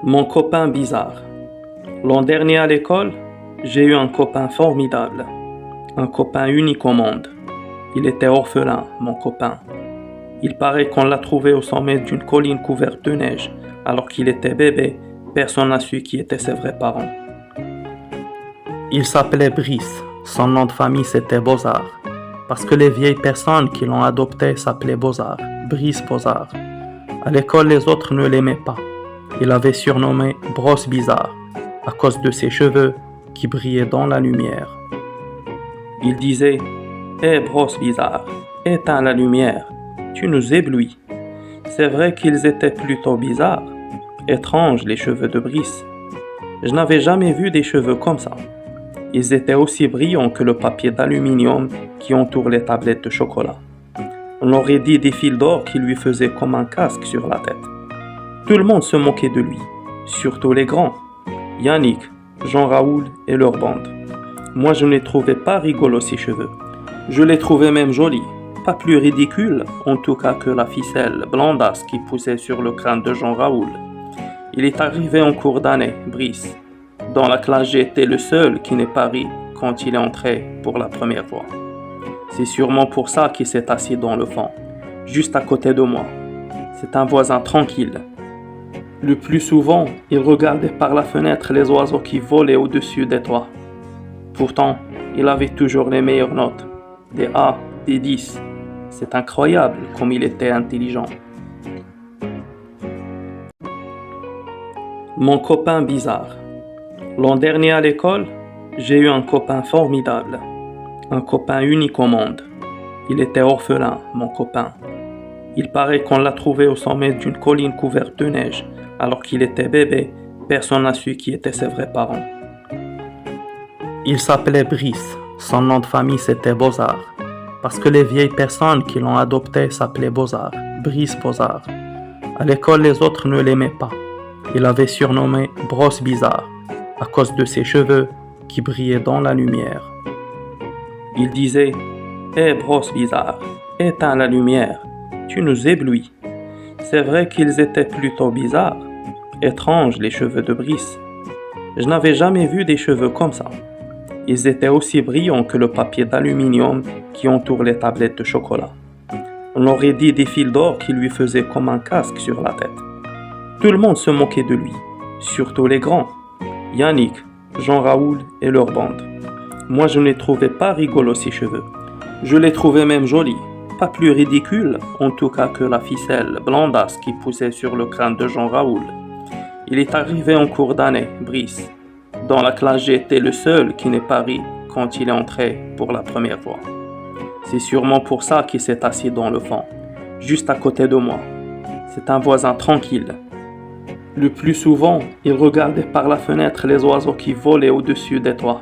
Mon copain bizarre. L'an dernier à l'école, j'ai eu un copain formidable, un copain unique au monde. Il était orphelin, mon copain. Il paraît qu'on l'a trouvé au sommet d'une colline couverte de neige, alors qu'il était bébé, personne n'a su qui étaient ses vrais parents. Il s'appelait Brice, son nom de famille c'était Bozard, parce que les vieilles personnes qui l'ont adopté s'appelaient Bozard, Brice Bozard. À l'école, les autres ne l'aimaient pas. Il avait surnommé Brosse Bizarre, à cause de ses cheveux qui brillaient dans la lumière. Il disait « Hé Brosse Bizarre, éteins la lumière, tu nous éblouis ». C'est vrai qu'ils étaient plutôt bizarres, étranges les cheveux de Brice. Je n'avais jamais vu des cheveux comme ça. Ils étaient aussi brillants que le papier d'aluminium qui entoure les tablettes de chocolat. On aurait dit des fils d'or qui lui faisaient comme un casque sur la tête. Tout le monde se moquait de lui, surtout les grands, Yannick, Jean-Raoul et leur bande. Moi je ne les trouvais pas rigolos ces cheveux. Je les trouvais même jolis, pas plus ridicules en tout cas que la ficelle blondasse qui poussait sur le crâne de Jean-Raoul. Il est arrivé en cours d'année, Brice. Dans la classe j'étais le seul qui n'ait pas ri quand il est entré pour la première fois. C'est sûrement pour ça qu'il s'est assis dans le fond, juste à côté de moi. C'est un voisin tranquille. Le plus souvent, il regardait par la fenêtre les oiseaux qui volaient au-dessus des toits. Pourtant, il avait toujours les meilleures notes, des A, des 10. C'est incroyable comme il était intelligent. Mon copain bizarre. L'an dernier à l'école, j'ai eu un copain formidable, un copain unique au monde. Il était orphelin, mon copain. Il paraît qu'on l'a trouvé au sommet d'une colline couverte de neige, alors qu'il était bébé, personne n'a su qui étaient ses vrais parents. Il s'appelait Brice, son nom de famille c'était Bozard, parce que les vieilles personnes qui l'ont adopté s'appelaient Bozard, Brice Bozard. À l'école, les autres ne l'aimaient pas. Il avait surnommé Brosse Bizarre, à cause de ses cheveux qui brillaient dans la lumière. Il disait « Hé Brosse Bizarre, éteins la lumière, tu nous éblouis ». C'est vrai qu'ils étaient plutôt bizarres, étranges les cheveux de Brice. Je n'avais jamais vu des cheveux comme ça. Ils étaient aussi brillants que le papier d'aluminium qui entoure les tablettes de chocolat. On aurait dit des fils d'or qui lui faisaient comme un casque sur la tête. Tout le monde se moquait de lui, surtout les grands, Yannick, Jean-Raoul et leur bande. Moi je ne les trouvais pas rigolos ces cheveux. Je les trouvais même jolis, pas plus ridicules en tout cas que la ficelle blondasse qui poussait sur le crâne de Jean-Raoul. Il est arrivé en cours d'année, Brice. Dans la classe j'étais le seul qui n'ait pas ri quand il est entré pour la première fois. C'est sûrement pour ça qu'il s'est assis dans le fond, juste à côté de moi. C'est un voisin tranquille. Le plus souvent, il regardait par la fenêtre les oiseaux qui volaient au-dessus des toits.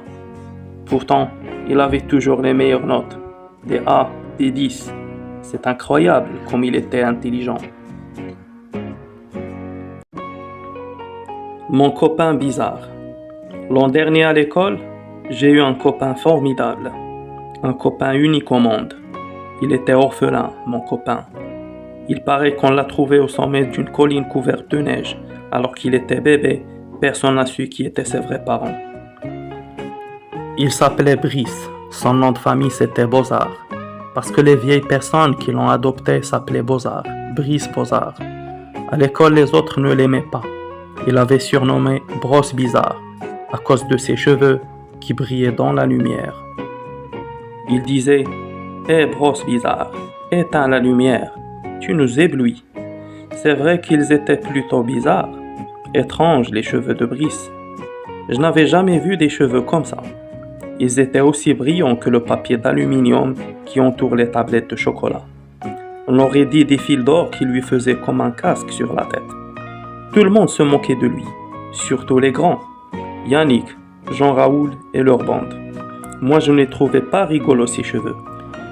Pourtant, il avait toujours les meilleures notes, des A, des 10. C'est incroyable comme il était intelligent. Mon copain bizarre. L'an dernier à l'école, j'ai eu un copain formidable, un copain unique au monde. Il était orphelin, mon copain. Il paraît qu'on l'a trouvé au sommet d'une colline couverte de neige, alors qu'il était bébé, personne n'a su qui étaient ses vrais parents. Il s'appelait Brice, son nom de famille c'était Bozard, parce que les vieilles personnes qui l'ont adopté s'appelaient Bozard, Brice Bozard. À l'école, les autres ne l'aimaient pas. Il avait surnommé Brosse Bizarre, à cause de ses cheveux qui brillaient dans la lumière. Il disait « Hé Brosse Bizarre, éteins la lumière, tu nous éblouis ». C'est vrai qu'ils étaient plutôt bizarres, étranges les cheveux de Brice. Je n'avais jamais vu des cheveux comme ça. Ils étaient aussi brillants que le papier d'aluminium qui entoure les tablettes de chocolat. On aurait dit des fils d'or qui lui faisaient comme un casque sur la tête. Tout le monde se moquait de lui, surtout les grands, Yannick, Jean-Raoul et leur bande. Moi je ne les trouvais pas rigolos ces cheveux.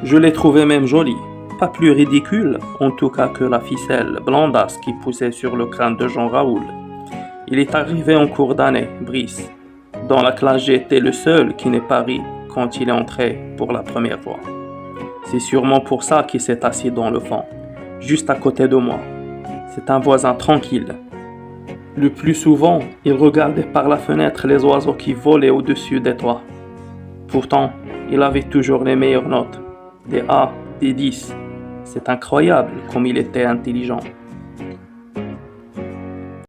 Je les trouvais même jolis, pas plus ridicules en tout cas que la ficelle blondasse qui poussait sur le crâne de Jean-Raoul. Il est arrivé en cours d'année, Brice. Dans la classe j'étais le seul qui n'ait pas ri quand il est entré pour la première fois. C'est sûrement pour ça qu'il s'est assis dans le fond, juste à côté de moi. C'est un voisin tranquille. Le plus souvent, il regardait par la fenêtre les oiseaux qui volaient au-dessus des toits. Pourtant, il avait toujours les meilleures notes, des A, des 10. C'est incroyable comme il était intelligent.